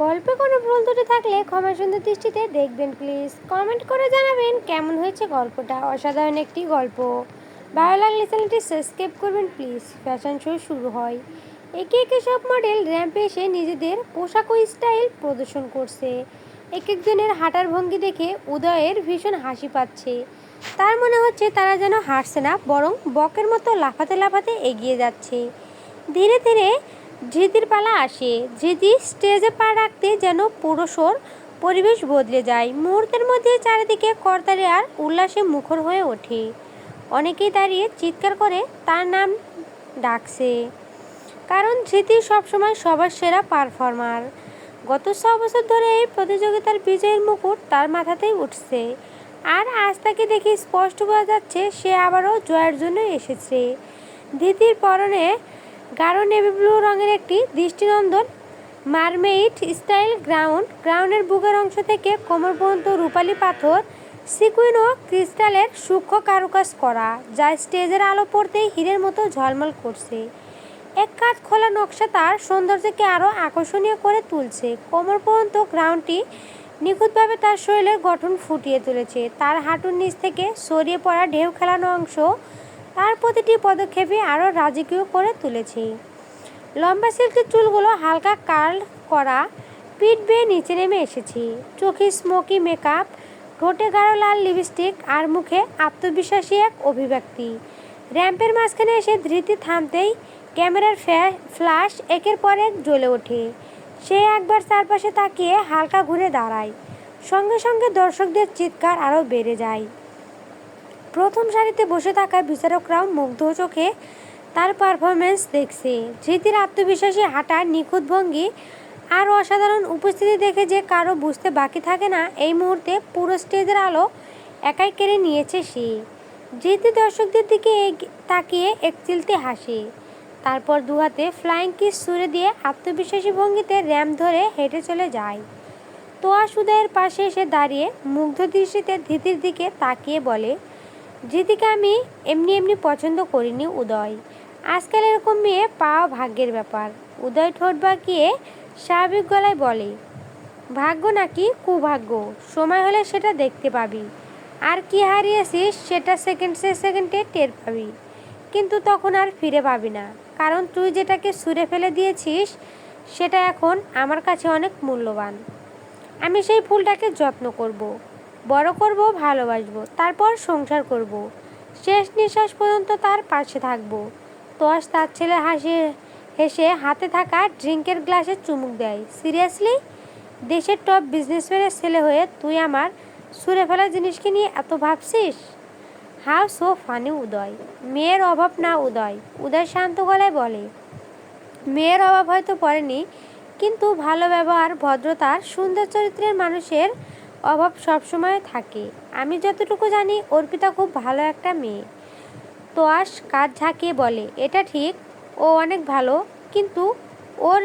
গল্পে কোনো ভুল ত্রুটি থাকলে ক্ষমা সুন্দর দৃষ্টিতে দেখবেন প্লিজ। কমেন্ট করে জানাবেন কেমন হয়েছে গল্পটা। অসাধারণ একটি গল্প। ভালো লাগলে চ্যানেলটি সাবস্ক্রাইব করবেন প্লিজ। ফ্যাশন শো শুরু হয়। একে একে সব মডেল র্যাম্পে এসে নিজেদের পোশাক ও স্টাইল প্রদর্শন করছে। এক একজনের হাঁটার ভঙ্গি দেখে উদয়ের ভীষণ হাসি পাচ্ছে। তার মনে হচ্ছে তারা যেন হাঁটছে না, বরং বকের মতো লাফাতে লাফাতে এগিয়ে যাচ্ছে। ধীরে ধীরে ধৃতির পালা আসে। ধৃতি স্টেজে পা রাখতে যেন পুরো পরিবেশ বদলে যায়। মুহূর্তের মধ্যে চারিদিকে করতালি আর উল্লাসে মুখর হয়ে ওঠে। অনেকেই দাঁড়িয়ে চিৎকার করে তার নাম ডাকছে, কারণ ধৃতি সবসময় সবার সেরা পারফর্মার। গত 6 বছর ধরে এই প্রতিযোগিতার বিজয়ের মুকুট তার মাথাতেই উঠছে, আর আজ তাকে দেখে স্পষ্ট বোঝা যাচ্ছে সে আবারও জয়ের জন্য এসেছে। ধৃতির পরনে গাঢ় নেভি ব্লু রঙের একটি দৃষ্টিনন্দন মারমেইড স্টাইল গ্রাউন্ডের বুকের অংশ থেকে কোমর পর্যন্ত রূপালী পাথর, সিকুইন ও ক্রিস্টালের সূক্ষ্ম কারুকাজ করা, যা স্টেজের আলো পড়তেই হীরের মতো ঝলমল করছে। এক কাজ খোলা নকশা তার সৌন্দর্যকে আরও আকর্ষণীয় করে তুলছে। কোমর পর্যন্ত গ্রাউন্ডটি নিখুঁতভাবে তার শরীরের গঠন ফুটিয়ে তুলেছে। তার হাঁটুর নিচ থেকে ছড়িয়ে পড়া ঢেউ খেলানো অংশ তার প্রতিটি পদক্ষেপে আরও রাজকীয় করে তুলেছে। লম্বা সিল্কের চুলগুলো হালকা কার্ল করা, পিঠ বেয়ে নিচে নেমে এসেছে। চোখে স্মোকি মেকআপ, ঠোঁটে গাঢ় লাল লিপস্টিক, আর মুখে আত্মবিশ্বাসী এক অভিব্যক্তি। র্যাম্পের মাঝখানে এসে ধৃতি থামতেই ক্যামেরার ফ্ল্যাশ একের পর এক জ্বলে ওঠে। সে একবার চারপাশে তাকিয়ে হালকা ঘুরে দাঁড়ায়। সঙ্গে সঙ্গে দর্শকদের চিৎকার আরও বেড়ে যায়। প্রথম সারিতে বসে থাকা বিচারকরাও মুগ্ধ চোখে তার পারফরমেন্স দেখছে। ধৃতির আত্মবিশ্বাসী হাঁটা, নিখুঁত ভঙ্গি আর অসাধারণ উপস্থিতি দেখে যে কারো বুঝতে বাকি থাকে না এই মুহূর্তে পুরো স্টেজের আলো একাই কেড়ে নিয়েছে সে। ধৃতি দর্শকদের দিকে তাকিয়ে একচিলতে হাসে, তারপর দুহাতে ফ্লাইং কিস ছুঁড়ে দিয়ে আত্মবিশ্বাসী ভঙ্গিতে র্যাম্প ধরে হেঁটে চলে যায়। তোয়া উদয়ের পাশে এসে দাঁড়িয়ে মুগ্ধ দৃষ্টিতে ধৃতির দিকে তাকিয়ে বলে, ধৃতিকে আমি এমনি পছন্দ করিনি উদয়। আজকাল এরকম মেয়ে পাওয়া ভাগ্যের ব্যাপার। উদয় ঠোঁট বাঁকিয়ে স্বাভাবিক গলায় বলে, ভাগ্য নাকি কুভাগ্য, সময় হলে সেটা দেখতে পাবি। আর কি হারিয়েছিস সেটা সেকেন্ডে টের পাবি, কিন্তু তখন আর ফিরে পাবি না। কারণ তুই যেটাকে ছুঁড়ে ফেলে দিয়েছিস সেটা এখন আমার কাছে অনেক মূল্যবান। আমি সেই ফুলটাকে যত্ন করব, বড় করব, ভালোবাসবো, তারপর সংসার করব, শেষ নিঃশ্বাস পর্যন্ত তার পাশে থাকবো। তোয়াস তার ছেলে হেসে হাতে থাকা ড্রিঙ্কের গ্লাসে চুমুক দেয়। সিরিয়াসলি? দেশের টপ বিজনেসম্যানের ছেলে হয়ে তুই আমার ছুঁড়ে ফেলা জিনিসকে নিয়ে এত ভাবছিস? হাউ সো ফানি উদয়। মেয়ের অভাব না উদয়। উদয় শান্ত গলায় বলে, মেয়ের অভাব হয়তো পড়েনি, কিন্তু ভালো ব্যবহার, ভদ্রতার, সুন্দর চরিত্রের মানুষের অভাব সবসময় থাকে। আমি যতটুকু জানি অর্পিতা খুব ভালো একটা মেয়ে। তোয়াস কাঁধ ঝাঁকিয়ে বলে, এটা ঠিক, ও অনেক ভালো, কিন্তু ওর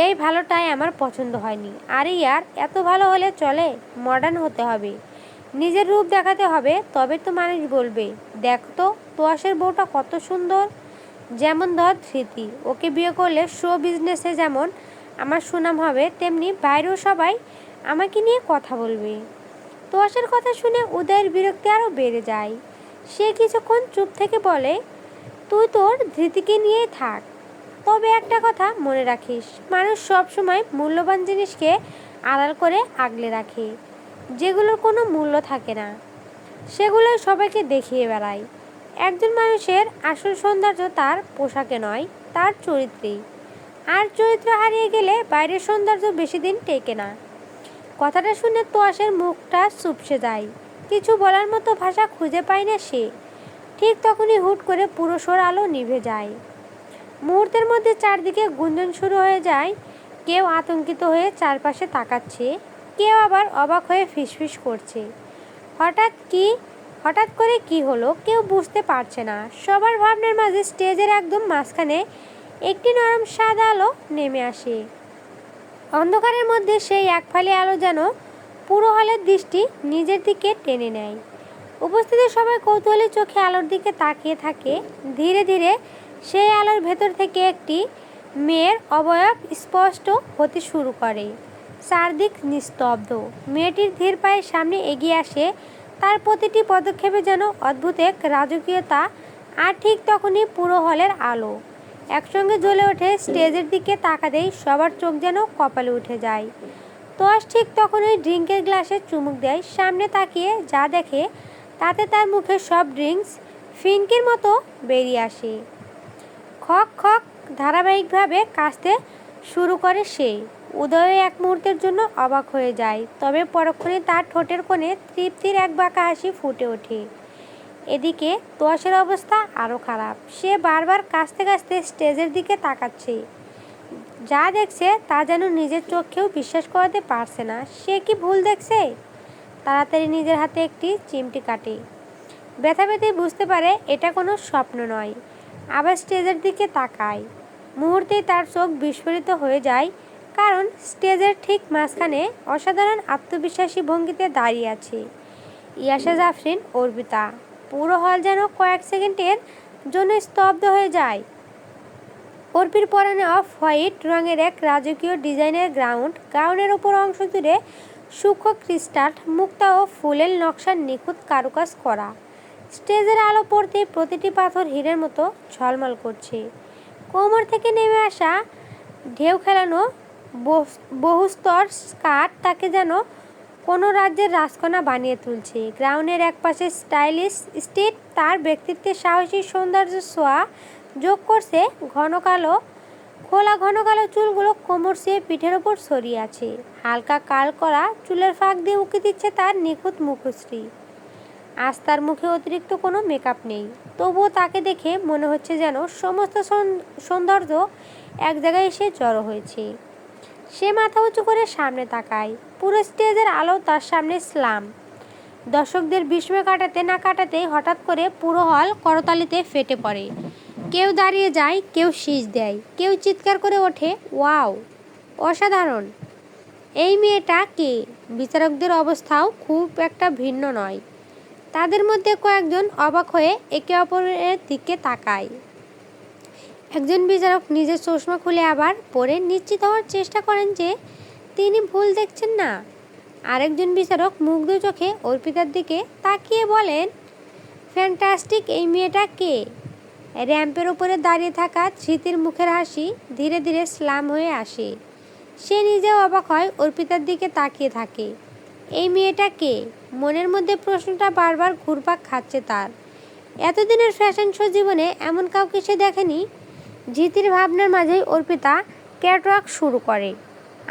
এই ভালোটাই আমার পছন্দ হয়নি। আরে ইয়ার, এত ভালো হলে চলে? মডার্ন হতে হবে, নিজের রূপ দেখাতে হবে, তবে তো মানুষ বলবে, দেখ তো তোয়াসের বউটা কত সুন্দর। যেমন ধর ধৃতি, ওকে বিয়ে করলে শো বিজনেসে যেমন আমার সুনাম হবে, তেমনি বাইরেও সবাই আমাকে নিয়ে কথা বলবে। তোয়াসের কথা শুনে উদয়ের বিরক্তি আরও বেড়ে যায়। সে কিছুক্ষণ চুপ থেকে বলে, তুই তোর ধৃতিকে নিয়েই থাক, তবে একটা কথা মনে রাখিস, মানুষ সব সময় মূল্যবান জিনিসকে আড়াল করে আগলে রাখে। যেগুলোর কোনো মূল্য থাকে না সেগুলোই সবাইকে দেখিয়ে বেড়ায়। একজন মানুষের আসল সৌন্দর্য তার পোশাকে নয়, তার চরিত্রেই। আর চরিত্র হারিয়ে গেলে বাইরের সৌন্দর্য বেশি দিন টেকে না। কথাটা শুনে তোয়াসের মুখটা চুপসে যায়। কিছু বলার মতো ভাষা খুঁজে পায় না সে। ঠিক তখনই হুট করে পুরো আলো নিভে যায়। মুহূর্তের মধ্যে চারদিকে গুঞ্জন শুরু হয়ে যায়। কেউ আতঙ্কিত হয়ে চারপাশে তাকাচ্ছে, কেউ আবার অবাক হয়ে ফিসফিস করছে। হঠাৎ করে কি হলো কেউ বুঝতে পারছে না। সবার ভাবনার মাঝে স্টেজের একদম মাঝখানে একটি নরম সাদা আলো নেমে আসে। অন্ধকারের মধ্যে সেই এক ফালি আলো যেন পুরো হলের দৃষ্টি নিজের দিকে টেনে নেয়। উপস্থিত সবাই কৌতূহলী চোখে আলোর দিকে তাকিয়ে থাকে। ধীরে ধীরে সেই আলোর ভেতর থেকে একটি মেয়ের অবয়ব স্পষ্ট হতে শুরু করে। চারদিক নিস্তব্ধ। মেয়েটির ধীর পায়ে সামনে এগিয়ে আসে, তার প্রতিটি পদক্ষেপে যেন অদ্ভুত এক রাজকীয়তা। আর ঠিক তখনই পুরো হলের আলো একসঙ্গে জ্বলে ওঠে। স্টেজের দিকে তাকাতেই সবার চোখ যেন কপালে উঠে যায়। তোয়াস ঠিক তখন ওই ড্রিঙ্কের গ্লাসে চুমুক দেয়। সামনে তাকিয়ে যা দেখে তাতে তার মুখে সব ড্রিঙ্কস ফিনকির মতো বেরিয়ে আসে। খক খক ধারাবাহিকভাবে কাশতে শুরু করে সে। উদয় এক মুহূর্তের জন্য অবাক হয়ে যায়, তবে পরক্ষণে তার ঠোঁটের কোণে তৃপ্তির এক বাঁকা হাসি ফুটে ওঠে। এদিকে তোয়াসের অবস্থা আরও খারাপ। সে বারবার কাশতে কাশতে স্টেজের দিকে তাকাচ্ছে। যা দেখছে তা যেন নিজের চোখেও বিশ্বাস করাতে পারছে না। সে কি ভুল দেখছে? তাড়াতাড়ি নিজের হাতে একটি চিমটি কাটে। ব্যথা পেতেই বুঝতে পারে এটা কোনো স্বপ্ন নয়। আবার স্টেজের দিকে তাকায়। মুহূর্তেই তার চোখ বিস্ফোরিত হয়ে যায়, কারণ স্টেজের ঠিক মাঝখানে অসাধারণ আত্মবিশ্বাসী ভঙ্গিতে দাঁড়িয়ে আছে ইয়াশা জাফরিন অর্পিতা। পুরো হল যেন কয়েক সেকেন্ডের জন্য স্তব্ধ হয়ে যায়। অর্পির পরনে অফ হোয়াইট রঙের এক রাজকীয় ডিজাইনের গাউনের উপর অংশ জুড়ে সূক্ষ্ম ক্রিস্টাল মুক্তা ও ফুলের নকশার নিখুঁত কারুকাজ করা। স্টেজের আলো পড়তে প্রতিটি পাথর হীরের মতো ঝলমল করছে। কোমর থেকে নেমে আসা ঢেউ খেলানো বহুস্তর স্কার্ট তাকে যেন কোনো রাজ্যের রাজকন্যা বানিয়ে তুলছে। গ্রাউন্ডের একপাশে স্টাইলিশ স্টেট তার ব্যক্তিত্বে সাহসী সৌন্দর্য ছোঁয়া যোগ করছে। ঘন কালো চুলগুলো কোমর চেয়ে পিঠের ওপর ছড়িয়ে আছে। হালকা কাল করা চুলের ফাঁক দিয়ে উঁকি দিচ্ছে তার নিখুঁত মুখশ্রী। আজ তার মুখে অতিরিক্ত কোনো মেকআপ নেই, তবুও তাকে দেখে মনে হচ্ছে যেন সমস্ত সৌন্দর্য এক জায়গায় এসে জড়ো হয়েছে। সে মাথা উঁচু করে সামনে তাকায়। পুরো স্টেজের আলো তার সামনে স্লাম। দর্শকদের বিস্ময় কাটাতে না কাটাতেই হঠাৎ করে পুরো হল করতালিতে ফেটে পড়ে। কেউ দাঁড়িয়ে যায়, কেউ শীষ দেয়, কেউ চিৎকার করে ওঠে, ওয়াও, অসাধারণ! এই মেয়েটা কে? বিচারকদের অবস্থাও খুব একটা ভিন্ন নয়। তাদের মধ্যে কয়েকজন অবাক হয়ে একে অপরের দিকে তাকায়। একজন বিচারক নিজের চশমা খুলে আবার পরে নিশ্চিত হওয়ার চেষ্টা করেন যে তিনি ভুল দেখছেন না। আরেকজন বিচারক মুগ্ধ চোখে অর্পিতার দিকে তাকিয়ে বলেন, ফ্যান্টাস্টিক! এই মেয়েটা কে? র্যাম্পের ওপরে দাঁড়িয়ে থাকা ধৃতির মুখের হাসি ধীরে ধীরে স্লাম হয়ে আসে। সে নিজেও অবাক হয়, অর্পিতার দিকে তাকিয়ে থাকে। এই মেয়েটা কে? মনের মধ্যে প্রশ্নটা বারবার ঘুরপাক খাচ্ছে তার। এতদিনের ফ্যাশন শো জীবনে এমন কাউকে সে দেখেনি। ধৃতির ভাবনার মাঝেই অর্পিতা ক্যাটওয়াক শুরু করে।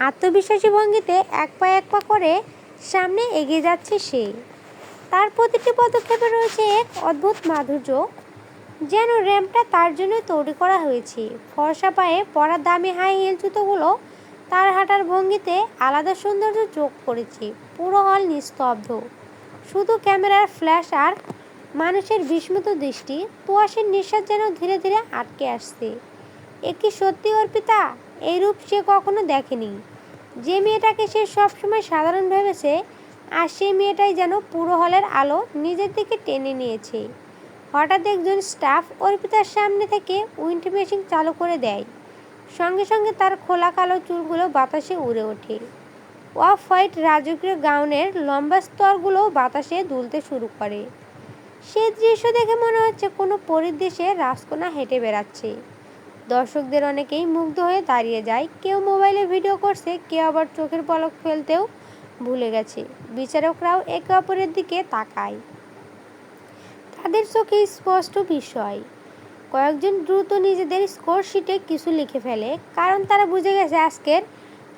আত্মবিশ্বাসী ভঙ্গিতে এক পা করে সামনে এগিয়ে যাচ্ছে সে। তার প্রতিটি পদক্ষেপে রয়েছে এক অদ্ভুত মাধুর্য, যেন র্যাম্পটা তার জন্য তৈরি করা হয়েছে। ফর্সা পায়ে পরা দামি হাই হিল জুতোগুলো তার হাঁটার ভঙ্গিতে আলাদা সৌন্দর্য যোগ করেছে। পুরো হল নিস্তব্ধ, শুধু ক্যামেরার ফ্ল্যাশ আর মানুষের বিস্মিত দৃষ্টি। তোয়াসের নিঃশ্বাস যেন ধীরে ধীরে আটকে আসছে। এ কি সত্যি অর্পিতা? এই রূপ সে কখনো দেখেনি। যে মেয়েটাকে সে সবসময় সাধারণ ভেবেছে, আর সেই মেয়েটাই যেন পুরো হলের আলো নিজের দিকে টেনে নিয়েছে। হঠাৎ একজন স্টাফ অর্পিতার সামনে থেকে উইন্ড মেশিন চালু করে দেয়। সঙ্গে সঙ্গে তার খোলা কালো চুলগুলো বাতাসে উড়ে ওঠে। অফ হোয়াইট রাজকীয় গাউনের লম্বা স্তরগুলো বাতাসে দুলতে শুরু করে। সে দৃশ্য দেখে মনে হচ্ছে কোনো পরীর দেশে রাজকন্যা হেঁটে বেড়াচ্ছে। দর্শকদের অনেকেই মুগ্ধ হয়ে দাঁড়িয়ে যায়। কেউ মোবাইলে ভিডিও করছে, কেউ আবার চোখের পলক ফেলতেও ভুলে গেছে। বিচারকরাও একে অপরের দিকে তাকায়, তাদের চোখে স্পষ্ট বিস্ময়। কয়েকজন দ্রুত নিজেদের স্কোর শিটে কিছু লিখে ফেলে, কারণ তারা বুঝে গেছে আজকের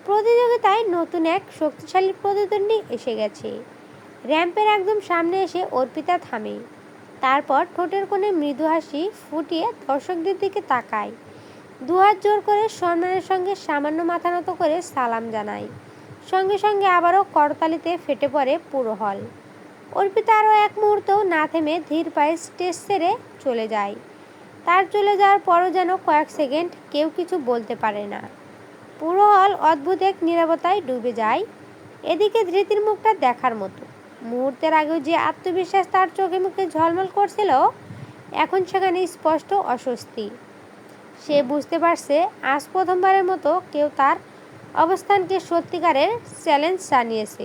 প্রতিযোগিতায় নতুন এক শক্তিশালী প্রতিদ্বন্দ্বী এসে গেছে। র্যাম্পের একদম সামনে এসে অর্পিতা থামে। তারপর ঠোঁটের কোণে মৃদু হাসি ফুটিয়ে দর্শকদের দিকে তাকায়। দুহাত জোর করে সম্মানের সঙ্গে সামান্য মাথা নত করে সালাম জানায়। সঙ্গে সঙ্গে আবারও করতালিতে ফেটে পড়ে পুরো হল। অর্পিতা আরও এক মুহূর্তও না থেমে ধীর পায়ে স্টেজ ছেড়ে চলে যায়। তার চলে যাওয়ার পরও যেন কয়েক সেকেন্ড কেউ কিছু বলতে পারে না। পুরো হল অদ্ভুত এক নীরবতায় ডুবে যায়। এদিকে ধৃতির মুখটা দেখার মতো। মুহূর্তের আগেও যে আত্মবিশ্বাস তার চোখে মুখে ঝলমল করছিল, এখন সেখানে স্পষ্ট অস্বস্তি। সে বুঝতে পারছে আজ প্রথমবারের মতো কেউ তার অবস্থানকে সত্যিকারের চ্যালেঞ্জ জানিয়েছে।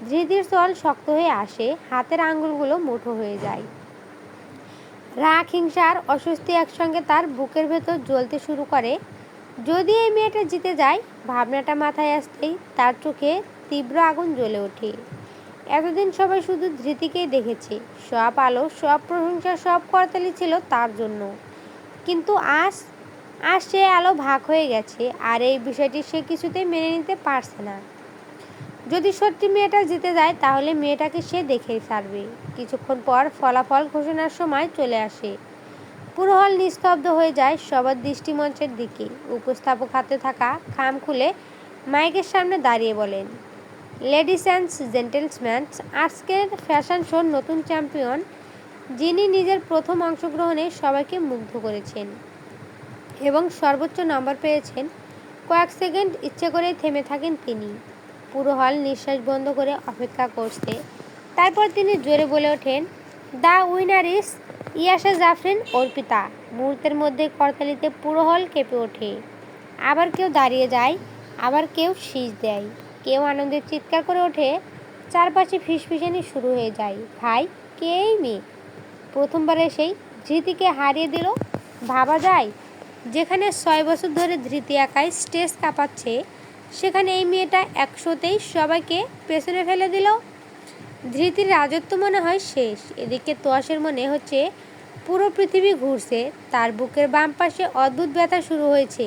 ধৃতির চোয়াল শক্ত হয়ে আসে, হাতের আঙুলগুলো মুঠো হয়ে যায়। রাগ, হিংসা আর অস্বস্তি একসঙ্গে তার বুকের ভেতর জ্বলতে শুরু করে। যদি এই মেয়েটা জিতে যায়, ভাবনাটা মাথায় আসতেই তার চোখে তীব্র আগুন জ্বলে ওঠে। এতদিন সবাই শুধু ধৃতিকেই দেখেছে, সব আলো, সব প্রশংসা, সব করতালি ছিল তার জন্য। কিন্তু আজ আজ সে আলো ভাগ হয়ে গেছে, আর এই বিষয়টি সে কিছুতেই মেনে নিতে পারছে না। যদি সত্যি মেয়েটা জিতে যায়, তাহলে মেয়েটাকে সে দেখেই ছাড়বে। কিছুক্ষণ পর ফলাফল ঘোষণার সময় চলে আসে। পুরো হল নিস্তব্ধ হয়ে যায়, সবার দৃষ্টি মঞ্চের দিকে। উপস্থাপক হাতে থাকা খাম খুলে মাইকের সামনে দাঁড়িয়ে বলেন, লেডিস অ্যান্ড জেন্টেলসম্যান, আজকের ফ্যাশন শোর নতুন চ্যাম্পিয়ন, যিনি নিজের প্রথম অংশগ্রহণে সবাইকে মুগ্ধ করেছেন এবং সর্বোচ্চ নম্বর পেয়েছেন। কয়েক সেকেন্ড ইচ্ছে করে থেমে থাকেন তিনি। পুরো হল নিঃশ্বাস বন্ধ করে অপেক্ষা করছে। তারপর তিনি জোরে বলে ওঠেন, the winner is Yasha Jafrin Arpita. মুহূর্তের মধ্যে করতালিতে পুরো হল কেঁপে ওঠে। আবার কেউ দাঁড়িয়ে যায়, আবার কেউ শীষ দেয়, কেউ আনন্দে চিৎকার করে ওঠে। চারপাশে ফিসফিসানি শুরু হয়ে যায়। ভাই, কে এই মেয়ে? প্রথমবার এসেই ধৃতিকে হারিয়ে দিল। ভাবা যায়, যেখানে 6 বছর ধরে ধৃতি একাই স্টেজ কাঁপাচ্ছে, সেখানে এই মেয়েটা 100তেই সবাইকে পেছনে ফেলে দিল। ধৃতির রাজত্ব মনে হয় শেষ। এদিকে তোয়াসের মনে হচ্ছে পুরো পৃথিবী ঘুরছে। তার বুকের বাম পাশে অদ্ভুত ব্যথা শুরু হয়েছে।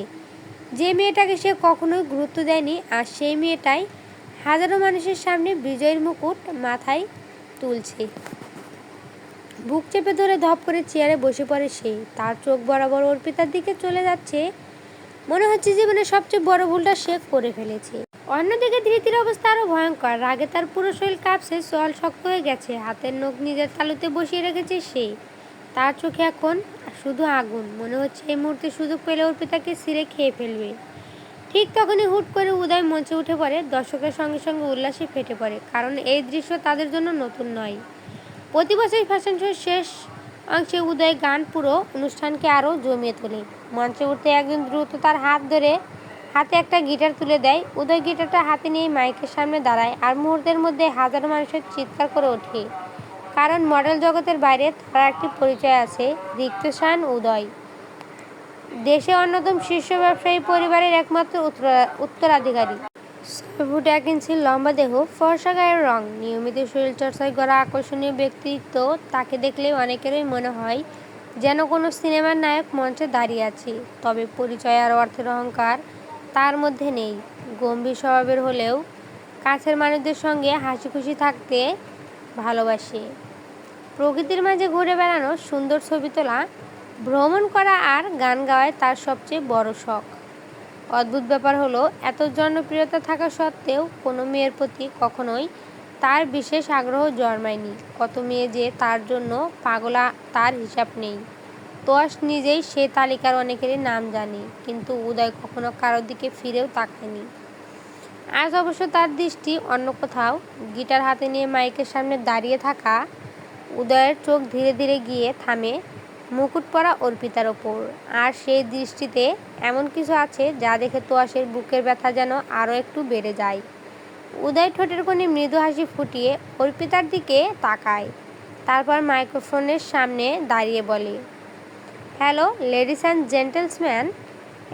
যে মেয়েটাকে সে কখনোই গুরুত্ব দেয়নি, আর সেই মেয়েটাই হাজারো মানুষের সামনে বিজয়ের মুকুট মাথায় তুলছে। বুক চেপে ধরে ধপ করে চেয়ারে বসে পড়ে সে। তার চোখ বরাবর অর্পিতার দিকে চলে যাচ্ছে। মনে হচ্ছে জীবনের সবচেয়ে বড় ভুলটা সে করে ফেলেছে। অন্যদিকে ধৃতির অবস্থা আরো ভয়ঙ্কর। রাগে তার পুরো শরীর কাঁপছে, চোয়াল শক্ত হয়ে গেছে, হাতের নখ নিজের তালুতে বসিয়ে রেখেছে সে। তার চোখে এখন শুধু আগুন। মনে হচ্ছে এই মুহূর্তে সুযোগ পেলে অর্পিতাকে ছিঁড়ে খেয়ে ফেলবে। ঠিক তখনই হুট করে উদয় মঞ্চে উঠে পড়ে। দর্শকের সঙ্গে সঙ্গে উল্লাসে ফেটে পড়ে, কারণ এই দৃশ্য তাদের জন্য নতুন নয়। প্রতি বছর ফ্যাশন শোর শেষ অংশে উদয় গান পুরো অনুষ্ঠানকে আরও জমিয়ে তোলে। মঞ্চে উঠতে একজন দ্রুত তার হাত ধরে হাতে একটা গিটার তুলে দেয়। উদয় গিটারটা হাতে নিয়ে মাইকের সামনে দাঁড়ায়, আর মুহূর্তের মধ্যে হাজারো মানুষের চিৎকার করে ওঠে, কারণ মডেল জগতের বাইরে তার একটি পরিচয় আছে, ঋক্তসান উদয়। দেশে অন্যতম শীর্ষ ব্যবসায়ী পরিবারের একমাত্র উত্তরাধিকারী। 6 ফুট 1 ইঞ্চির লম্বা দেহ, ফর্সা গায়ের রং, নিয়মিত শরীরচর্চায় গড়া আকর্ষণীয় ব্যক্তিত্ব। তাকে দেখলে অনেকেরই মনে হয় যেন কোনো সিনেমার নায়ক মঞ্চে দাঁড়িয়ে আছে। তবে পরিচয় আর অর্থের অহংকার তার মধ্যে নেই। গম্ভীর স্বভাবের হলেও কাছের মানুষদের সঙ্গে হাসি খুশি থাকতে ভালোবাসে। প্রকৃতির মাঝে ঘুরে বেড়ানো, সুন্দর ছবি তোলা, ভ্রমণ করা আর গান গাওয়ায় তার সবচেয়ে বড় শখ। অদ্ভুত ব্যাপার হলো, এত জনপ্রিয়তা থাকা সত্ত্বেও কোনো মেয়ের প্রতি কখনোই তার বিশেষ আগ্রহ জন্মায়নি। কত মেয়ে যে তার জন্য পাগলা তার হিসাব নেই। তোয়াস নিজেই সেই তালিকার অনেকেরই নাম জানে, কিন্তু উদয় কখনো কারোর দিকে ফিরেও তাকায়নি। আজ অবশ্য তার দৃষ্টি অন্য কোথাও। গিটার হাতে নিয়ে মাইকের সামনে দাঁড়িয়ে থাকা উদয়ের চোখ ধীরে ধীরে গিয়ে থামে মুকুট পরা অর্পিতার ওপর। আর সেই দৃষ্টিতে এমন কিছু আছে যা দেখে তোয়াসের বুকের ব্যথা যেন আরও একটু বেড়ে যায়। উদয় ঠোঁটের কোণে মৃদু হাসি ফুটিয়ে অর্পিতার দিকে তাকায়। তারপর মাইক্রোফোনের সামনে দাঁড়িয়ে বলে, হ্যালো লেডিস অ্যান্ড জেন্টেলসম্যান,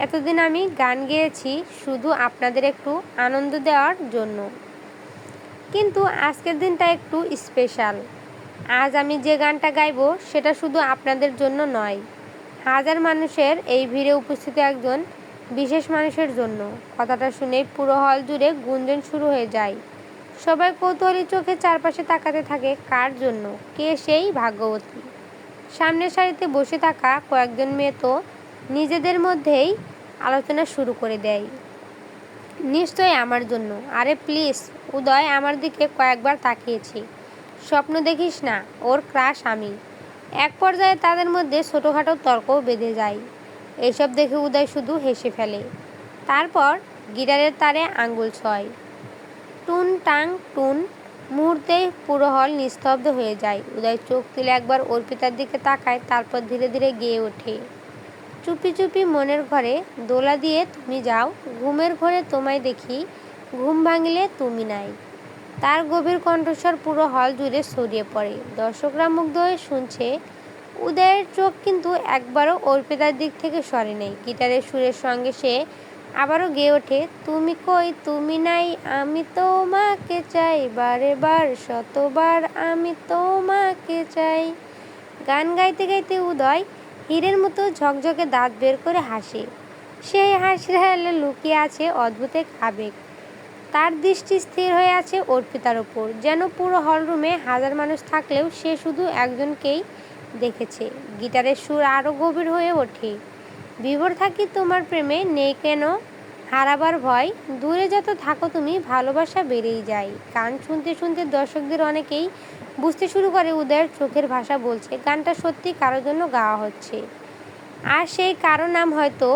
এতদিন আমি গান গেয়েছি শুধু আপনাদের একটু আনন্দ দেওয়ার জন্য, কিন্তু আজকের দিনটা একটু স্পেশাল। আজ আমি যে গানটা গাইব সেটা শুধু আপনাদের জন্য নয়, হাজার মানুষের এই ভিড়ে উপস্থিত একজন বিশেষ মানুষের জন্য। কথাটা শুনেই পুরো হল জুড়ে গুঞ্জন শুরু হয়ে যায়। সবাই কৌতূহলী চোখে চারপাশে তাকাতে থাকে। কার জন্য? কে সেই ভাগ্যবতী? সামনের সারিতে বসে থাকা কয়েকজন মেয়ে তো নিজেদের মধ্যেই আলোচনা শুরু করে দেয়, নিশ্চয়ই আমার জন্য। আরে প্লিজ। উদয় আমার দিকে কয়েকবার তাকিয়েছে। স্বপ্ন দেখিস না, ওর ক্রাশ আমি। এক পর্যায়ে তাদের মধ্যে ছোটোখাটো তর্কও বেঁধে যায়। এইসব দেখে উদয় শুধু হেসে ফেলে। তারপর গিটারের তারে আঙ্গুল ছোঁয়, টুন টাং টুন। মুহূর্তেই পুরো হল নিস্তব্ধ হয়ে যায়। উদয় চোখ তুলে একবার অর্পিতার দিকে তাকায়, তারপর ধীরে ধীরে গেয়ে ওঠে, চুপি চুপি মনের ঘরে দোলা দিয়ে তুমি যাও, ঘুমের ঘরে তোমায় দেখি, ঘুম ভাঙিলে তুমি নাই। তার গভীর কণ্ঠস্বর পুরো হল জুড়ে ছড়িয়ে পড়ে। দর্শকরা মুগ্ধ হয়ে শুনছে। উদয়ের চোখ কিন্তু একবারও অর্পিতার দিক থেকে সরে নেই। গিটারের সুরের সঙ্গে সে আবারও গেয়ে ওঠে, তুমি কই তুমি নাই, আমি তোমাকে চাই, বারে বার শতবার আমি তোমাকে চাই। গান গাইতে গাইতে উদয় হীরের মতো ঝকঝকে দাঁত বের করে হাসে। সেই হাসির আড়ালে লুকিয়ে আছে অদ্ভুত এক আবেগ। তার দৃষ্টি স্থির হয়ে আছে অর্পিতার ওপর, যেন পুরো হলরুমে হাজার মানুষ থাকলেও সে শুধু একজনকেই দেখেছে। গিটারের সুর আরও গভীর হয়ে ওঠে, বিভোর থাকি তোমার প্রেমে, নেই কেন হারাবার ভয়, দূরে যত থাকো তুমি ভালোবাসা বেড়েই যায়। গান শুনতে শুনতে দর্শকদের অনেকেই বুঝতে শুরু করে উদয়ের চোখের ভাষা বলছে গানটা সত্যি কারোর জন্য গাওয়া হচ্ছে। আর সেই কারো নাম হয়তো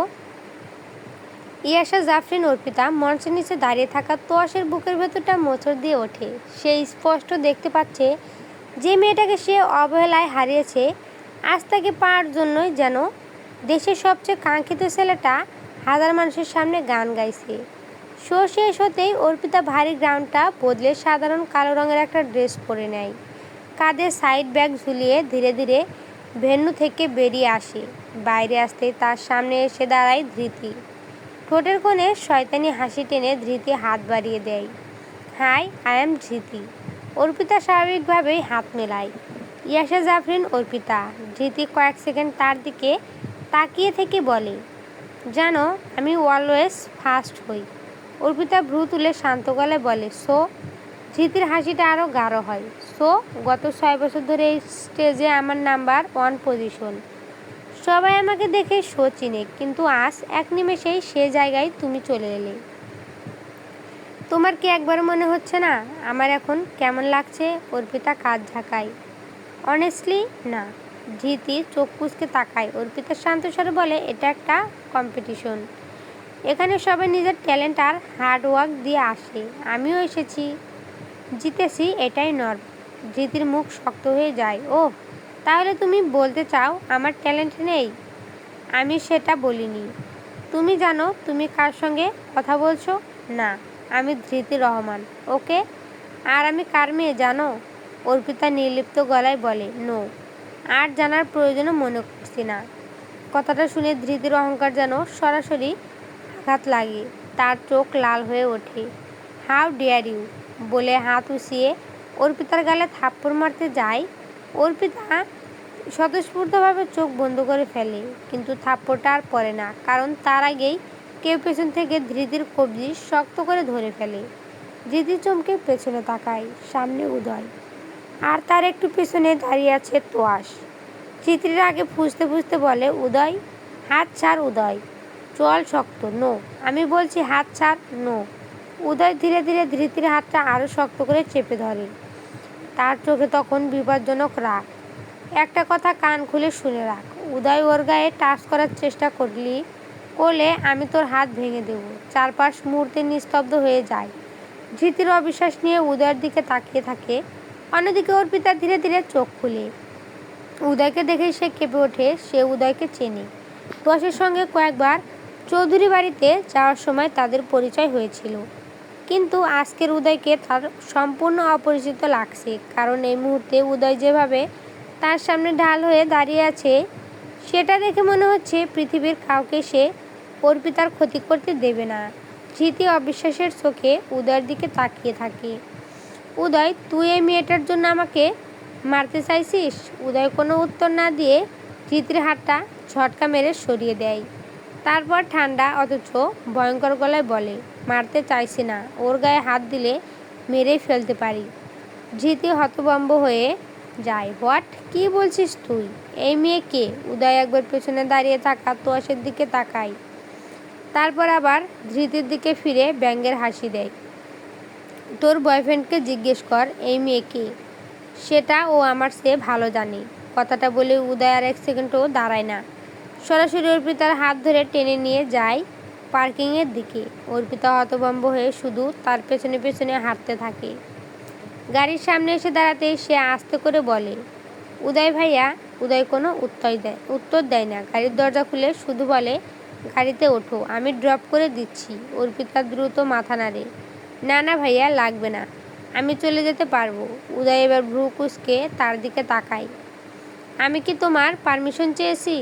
ইয়াশা জাফরিন অর্পিতা। মঞ্চের নিচে দাঁড়িয়ে থাকা তোয়াশের বুকের ভেতরটা মোচড় দিয়ে ওঠে। সে স্পষ্ট দেখতে পাচ্ছে যে মেয়েটাকে সে অবহেলায় হারিয়েছে, আজ তাকে পাওয়ার জন্যই যেন দেশের সবচেয়ে কাঙ্ক্ষিত ছেলেটা হাজার মানুষের সামনে গান গাইছে। শো শেষ হতেই অর্পিতা ভারী গ্রাউন্ডটা বদলে সাধারণ কালো রঙের একটা ড্রেস পরে নেয়। কাঁধে সাইড ব্যাগ ঝুলিয়ে ধীরে ধীরে ভেন্যু থেকে বেরিয়ে আসে। বাইরে আসতেই তার সামনে এসে দাঁড়ায় ধৃতি। ঠোঁটের কোণে শয়তানি হাসি টেনে ধৃতি হাত বাড়িয়ে দেয়। Hi, I am Dhriti. Arpita স্বাভাবিকভাবেই হাত মেলায়। ইয়াশা জাফরিন অর্পিতা। ধৃতি কয়েক সেকেন্ড তার দিকে তাকিয়ে থেকে বলে, জানো আমি অলওয়েজ ফার্স্ট হই। অর্পিতা ভ্রু তুলে শান্ত গলায় বলে, সো? ধৃতির হাসিটা আরও গাঢ় হয়। সো, গত 6 বছর ধরে এই স্টেজে আমার নাম্বার 1 পজিশন। সবাই আমাকে দেখে শো চিনে, কিন্তু আজ এক নিমেষেই সে জায়গায় তুমি চলে এলে। তোমার কি একবার মনে হচ্ছে না আমার এখন কেমন লাগছে? অর্পিতা কাঁধ ঝাঁকায়। অনেস্টলি না। ধৃতি চোখ কুঁচকে তাকায়। অর্পিতা শান্ত স্বরে বলে, এটা একটা কম্পিটিশন। এখানে সবাই নিজের ট্যালেন্ট আর হার্ড ওয়ার্ক দিয়ে আসে। আমিও এসেছি, জিতেছি, এটাই নর্ম। ধৃতির মুখ শক্ত হয়ে যায়। ওহ, তাহলে তুমি বলতে চাও আমার ট্যালেন্ট নেই? আমি সেটা বলিনি। তুমি জানো তুমি কার সঙ্গে কথা বলছো? না, আমি ধৃতি রহমান। ওকে। আর আমি কার মেয়ে জানো? অর্পিতা নির্লিপ্ত গলায় বলে, নো, আর জানার প্রয়োজনও মনে করছি না। কথাটা শুনে ধৃতির অহংকার যেন সরাসরি আঘাত লাগে। তার চোখ লাল হয়ে ওঠে। হাউ ডেয়ার ইউ বলে হাত উঁচিয়ে অর্পিতার গালে থাপ্পড় মারতে যায়। অর্পিতা স্বতঃস্ফূর্তভাবে চোখ বন্ধ করে ফেলে, কিন্তু থাপ্পড়টা আর পড়ে না, কারণ তার আগেই কেউ পেছন থেকে ধৃতির কবজি শক্ত করে ধরে ফেলে। ধৃতি চমকে পেছনে তাকায়। সামনে উদয়, আর তার একটু পেছনে দাঁড়িয়ে আছে তোয়াশ। ধৃতির আগে ফুঁসতে ফুঁসতে বলে, উদয়, হাত ছাড়। উদয়, চল শক্ত। নো, আমি বলছি হাত ছাড়। নো। উদয় ধীরে ধীরে ধৃতির হাতটা আরও শক্ত করে চেপে ধরে। তার চোখে তখন বিপজ্জনক রাগ। একটা কথা কান খুলে শুনে রাখ, উদয় ওর গায়ে টাচ করার চেষ্টা করলে আমি তোর হাত ভেঙে দেব। চারপাশ মুহূর্তে নিস্তব্ধ হয়ে যায়। ধৃতির অবিশ্বাস নিয়ে উদয়ের দিকে তাকিয়ে থাকে। অন্যদিকে অর্পিতা ধীরে ধীরে চোখ খুলে। উদয়কে দেখে সে কেঁপে ওঠে। সে উদয়কে চেনে। তোয়াশের সঙ্গে কয়েকবার চৌধুরী বাড়িতে যাওয়ার সময় তাদের পরিচয় হয়েছিল, কিন্তু আজকের উদয়কে তার সম্পূর্ণ অপরিচিত লাগছে। কারণ এই মুহূর্তে উদয় যেভাবে তার সামনে ঢাল হয়ে দাঁড়িয়ে আছে, সেটা দেখে মনে হচ্ছে পৃথিবীর কাউকে সে অর্পিতার ক্ষতি করতে দেবে না। ধৃতি অবিশ্বাসের চোখে উদয়ের দিকে তাকিয়ে থাকে। উদয়, তুই এই মেয়েটার জন্য আমাকে মারতে চাইছিস? উদয় কোনো উত্তর না দিয়ে ধৃতির হাতটা ঝটকা মেরে সরিয়ে দেয়। তারপর ঠান্ডা অথচ ভয়ঙ্কর গলায় বলে, মারতে চাইছি না, ওর গায়ে হাত দিলে মেরেই ফেলতে পারি। ধৃতি হতভম্ব হয়ে যায়। হোয়াট? কি বলছিস তুই? এই মেয়ে কে? উদয় একবার পেছনে দাঁড়িয়ে থাকা তোয়াশের দিকে তাকায়, তারপর আবার ধৃতির দিকে ফিরে ব্যঙ্গের হাসি দেয়। তোর বয়ফ্রেন্ডকে জিজ্ঞেস কর এই মেয়ে কে, সেটা ও আমার চেয়ে ভালো জানে। কথাটা বলে উদয় আর এক সেকেন্ডও দাঁড়ায় না, সরাসরি অর্পিতার হাত ধরে টেনে নিয়ে যায় পার্কিংয়ের দিকে। অর্পিতা হতভম্ব হয়ে শুধু তার পেছনে পেছনে হাঁটতে থাকে। গাড়ির সামনে এসে দাঁড়াতেই সে আস্তে করে বলে, উদয় ভাইয়া, উদয় কোনো উত্তর দেয় না। গাড়ির দরজা খুলে শুধু বলে, গাড়িতে ওঠো, আমি ড্রপ করে দিচ্ছি। অর্পিতা দ্রুত মাথা নাড়ে, না না ভাইয়া, লাগবে না, আমি চলে যেতে পারবো। উদয় এবার ভ্রু কুঁচকে তার দিকে তাকায়। আমি কি তোমার পারমিশন চেয়েছি?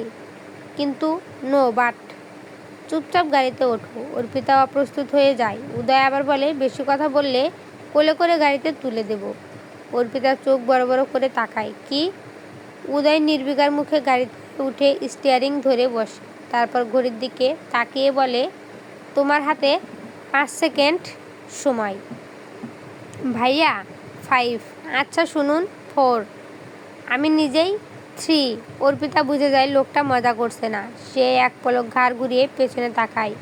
কিন্তু নো বাট। চুপচাপ গাড়িতে ওঠো। অর্পিতা অপ্রস্তুত হয়ে যায়। উদয় আবার বলে, বেশি কথা বললে কোলে করে গাড়িতে তুলে দেব। অর্পিতার চোখ বড় বড় করে তাকায়। কি? উদয় নির্বিকার মুখে গাড়িতে উঠে স্টিয়ারিং ধরে বসে। তারপর ঘড়ির দিকে তাকিয়ে বলে, তোমার হাতে 5 সেকেন্ড সময়। ভাইয়া 5, আচ্ছা শুনুন 4, আমি নিজেই 3। অর্পিতা বুঝে যায় লোকটা মজা করছে না। সে এক পলক ঘাড় ঘুরিয়ে পেছনে তাকায়।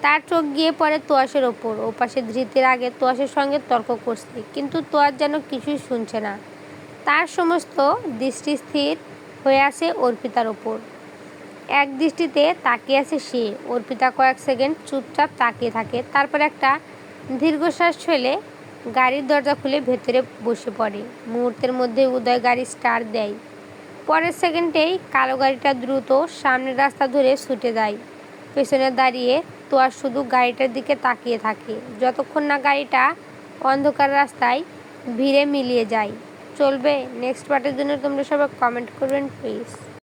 তার চোখ গিয়ে পড়ে তোয়াসের ওপর। ওপাশে ধৃতির আগে তোয়াসের সঙ্গে তর্ক করছে, কিন্তু তোয়াস যেন কিছুই শুনছে না। তার সমস্ত দৃষ্টি স্থির হয়ে আছে অর্পিতার ওপর। এক দৃষ্টিতে তাকিয়ে আছে সে। অর্পিতা কয়েক সেকেন্ড চুপচাপ তাকিয়ে থাকে। তারপর একটা দীর্ঘশ্বাস ফেলে গাড়ির দরজা খুলে ভেতরে বসে পড়ে। মুহূর্তের মধ্যে উদয় গাড়ি স্টার্ট দেয়। পরের সেকেন্ডেই কালো গাড়িটা দ্রুত সামনের রাস্তা ধরে ছুটে যায়। পেছনে দাঁড়িয়ে তোয়াস শুধু গাড়িটার দিকে তাকিয়ে থাকে, যতক্ষণ না গাড়িটা অন্ধকার রাস্তায় ভিড়ে মিলিয়ে যায়। চলবে? নেক্সট পার্টের জন্য তোমরা সবাই কমেন্ট করবেন প্লিজ।